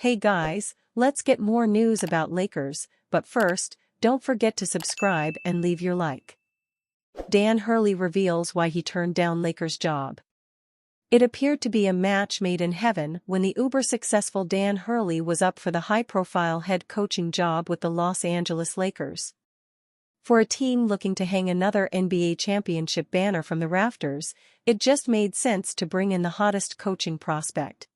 Hey guys, let's get more news about Lakers, but first, don't forget to subscribe and leave your like. Dan Hurley reveals why he turned down Lakers' job. It appeared to be a match made in heaven when the uber-successful Dan Hurley was up for the high-profile head coaching job with the Los Angeles Lakers. For a team looking to hang another NBA championship banner from the rafters, it just made sense to bring in the hottest coaching prospect.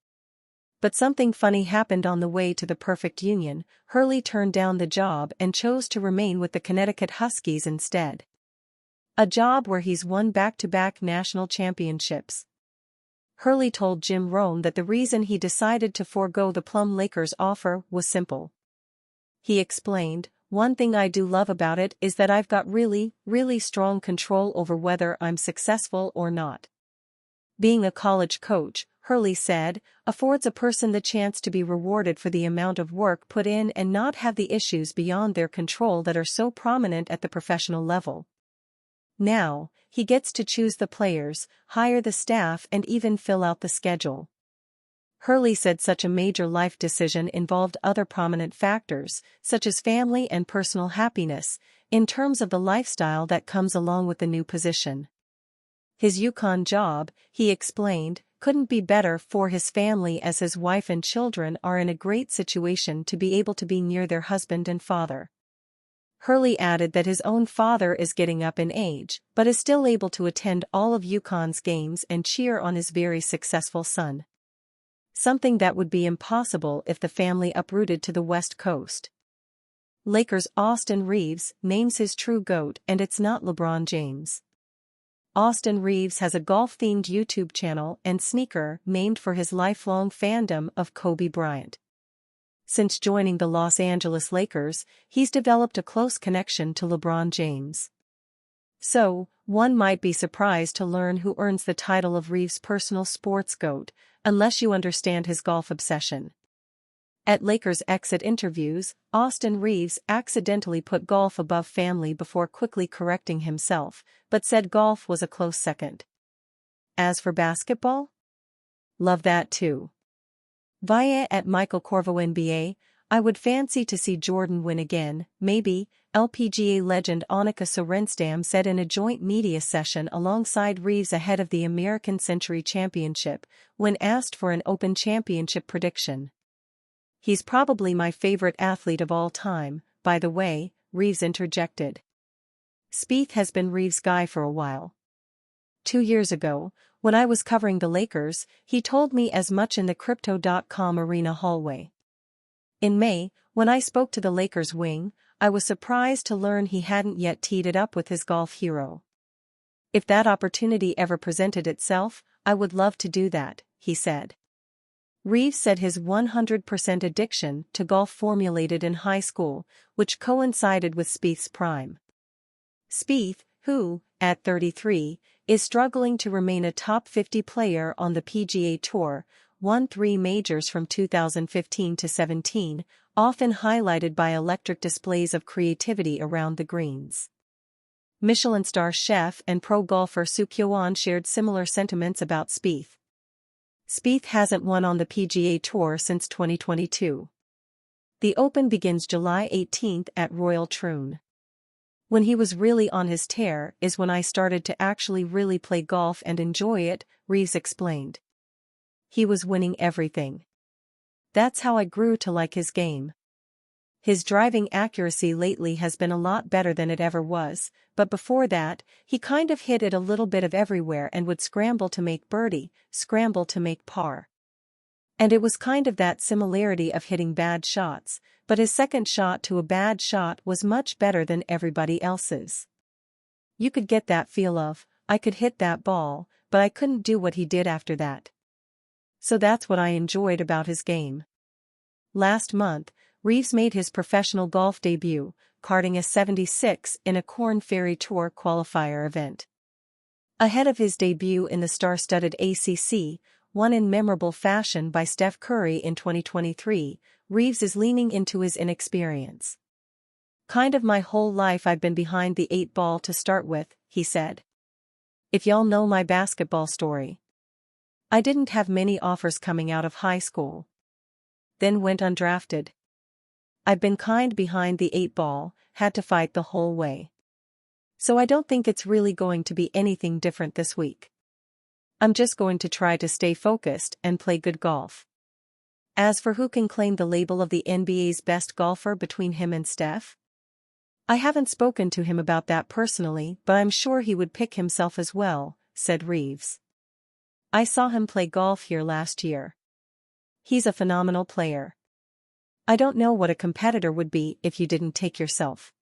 But something funny happened on the way to the perfect union. Hurley turned down the job and chose to remain with the Connecticut Huskies instead. A job where he's won back-to-back national championships. Hurley told Jim Rohn that the reason he decided to forego the Plum Lakers offer was simple. He explained, "One thing I do love about it is that I've got really, really strong control over whether I'm successful or not. Being a college coach," Hurley said, "affords a person the chance to be rewarded for the amount of work put in and not have the issues beyond their control that are so prominent at the professional level. Now, he gets to choose the players, hire the staff and even fill out the schedule." Hurley said such a major life decision involved other prominent factors, such as family and personal happiness, in terms of the lifestyle that comes along with the new position. His UConn job, he explained, couldn't be better for his family as his wife and children are in a great situation to be able to be near their husband and father. Hurley added that his own father is getting up in age, but is still able to attend all of UConn's games and cheer on his very successful son. Something that would be impossible if the family uprooted to the West Coast. Lakers' Austin Reeves names his true GOAT, and it's not LeBron James. Austin Reeves has a golf-themed YouTube channel and sneaker named for his lifelong fandom of Kobe Bryant. Since joining the Los Angeles Lakers, he's developed a close connection to LeBron James. So, one might be surprised to learn who earns the title of Reeves' personal sports GOAT, unless you understand his golf obsession. At Lakers exit interviews, Austin Reeves accidentally put golf above family before quickly correcting himself, but said golf was a close second. As for basketball? Love that too. Via at Michael Corvo NBA, "I would fancy to see Jordan win again, maybe," LPGA legend Annika Sorenstam said in a joint media session alongside Reeves ahead of the American Century Championship, when asked for an Open Championship prediction. "He's probably my favorite athlete of all time, by the way," Reeves interjected. Spieth has been Reeves' guy for a while. 2 years ago, when I was covering the Lakers, he told me as much in the Crypto.com arena hallway. In May, when I spoke to the Lakers wing, I was surprised to learn he hadn't yet teed it up with his golf hero. "If that opportunity ever presented itself, I would love to do that," he said. Reeves said his 100% addiction to golf formulated in high school, which coincided with Spieth's prime. Spieth, who, at 33, is struggling to remain a top 50 player on the PGA Tour, won 3 majors from 2015 to 17, often highlighted by electric displays of creativity around the greens. Michelin star chef and pro golfer Soo Kyo-ahn shared similar sentiments about Spieth. Spieth hasn't won on the PGA Tour since 2022. The Open begins July 18 at Royal Troon. "When he was really on his tear is when I started to actually really play golf and enjoy it," Reeves explained. "He was winning everything. That's how I grew to like his game. His driving accuracy lately has been a lot better than it ever was, but before that, he kind of hit it a little bit of everywhere and would scramble to make birdie, scramble to make par. And it was kind of that similarity of hitting bad shots, but his second shot to a bad shot was much better than everybody else's. You could get that feel of, I could hit that ball, but I couldn't do what he did after that. So that's what I enjoyed about his game." Last month, Reeves made his professional golf debut, carding a 76 in a Korn Ferry Tour qualifier event. Ahead of his debut in the star-studded ACC, won in memorable fashion by Steph Curry in 2023, Reeves is leaning into his inexperience. "Kind of my whole life I've been behind the 8 ball to start with," he said. "If y'all know my basketball story. I didn't have many offers coming out of high school. then went undrafted. I've been kind behind the 8 ball, had to fight the whole way. So I don't think it's really going to be anything different this week. I'm just going to try to stay focused and play good golf. As for who can claim the label of the NBA's best golfer between him and Steph? I haven't spoken to him about that personally, but I'm sure he would pick himself as well, said Reeves. I saw him play golf here last year. He's a phenomenal player. I don't know what a competitor would be if you didn't take yourself.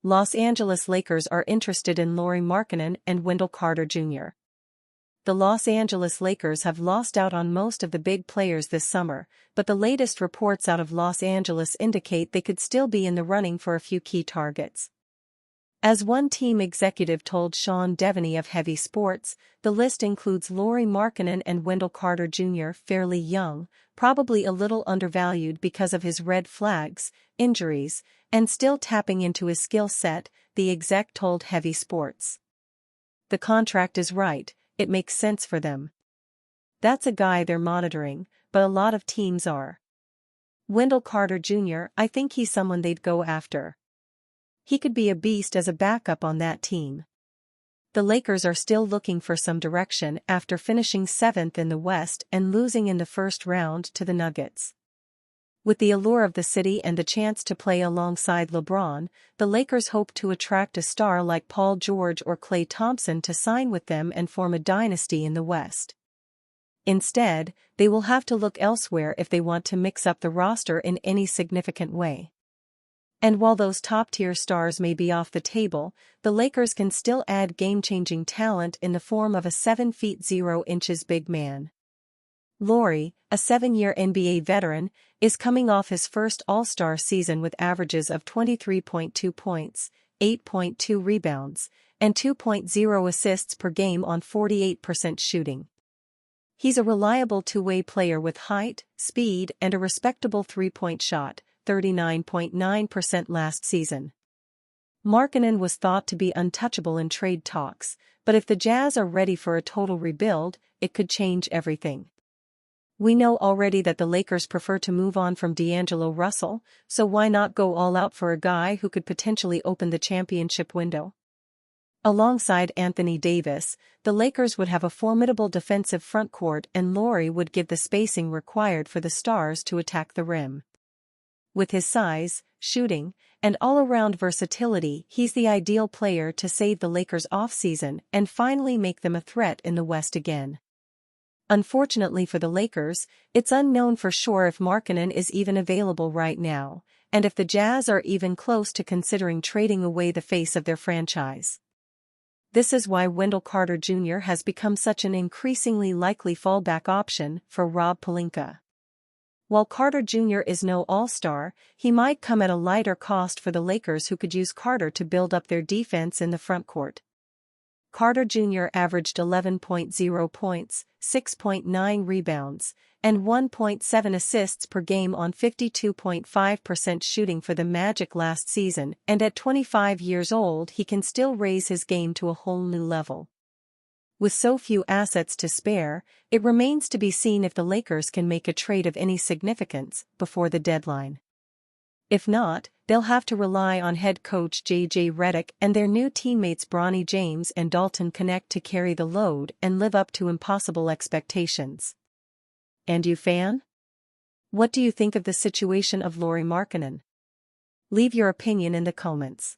Los Angeles Lakers are interested in Lori Markkanen and Wendell Carter Jr. The Los Angeles Lakers have lost out on most of the big players this summer, but the latest reports out of Los Angeles indicate they could still be in the running for a few key targets. As one team executive told Sean Devaney of Heavy Sports, the list includes Lori Markkanen and Wendell Carter Jr., fairly young, probably a little undervalued because of his red flags, injuries, and still tapping into his skill set, the exec told Heavy Sports. The contract is right, it makes sense for them. That's a guy they're monitoring, but a lot of teams are. Wendell Carter Jr., I think he's someone they'd go after. He could be a beast as a backup on that team. The Lakers are still looking for some direction after finishing 7th in the West and losing in the first round to the Nuggets. With the allure of the city and the chance to play alongside LeBron, the Lakers hope to attract a star like Paul George or Klay Thompson to sign with them and form a dynasty in the West. Instead, they will have to look elsewhere if they want to mix up the roster in any significant way. And while those top-tier stars may be off the table, the Lakers can still add game-changing talent in the form of a 7 feet 0 inches big man. Lauri, a 7-year NBA veteran, is coming off his first All-Star season with averages of 23.2 points, 8.2 rebounds, and 2.0 assists per game on 48% shooting. He's a reliable two-way player with height, speed, and a respectable three-point shot, 39.9% last season. Markkanen was thought to be untouchable in trade talks, but if the Jazz are ready for a total rebuild, it could change everything. We know already that the Lakers prefer to move on from D'Angelo Russell, so why not go all out for a guy who could potentially open the championship window? Alongside Anthony Davis, the Lakers would have a formidable defensive frontcourt and Lauri would give the spacing required for the stars to attack the rim. With his size, shooting, and all-around versatility, he's the ideal player to save the Lakers' offseason and finally make them a threat in the West again. Unfortunately for the Lakers, it's unknown for sure if Markkanen is even available right now, and if the Jazz are even close to considering trading away the face of their franchise. This is why Wendell Carter Jr. has become such an increasingly likely fallback option for Rob Pelinka. While Carter Jr. is no all-star, he might come at a lighter cost for the Lakers who could use Carter to build up their defense in the frontcourt. Carter Jr. averaged 11.0 points, 6.9 rebounds, and 1.7 assists per game on 52.5% shooting for the Magic last season, and at 25 years old he can still raise his game to a whole new level. With so few assets to spare, it remains to be seen if the Lakers can make a trade of any significance before the deadline. If not, they'll have to rely on head coach J.J. Redick and their new teammates Bronny James and Dalton Knecht to carry the load and live up to impossible expectations. And you, fan? What do you think of the situation of Lori Markkanen? Leave your opinion in the comments.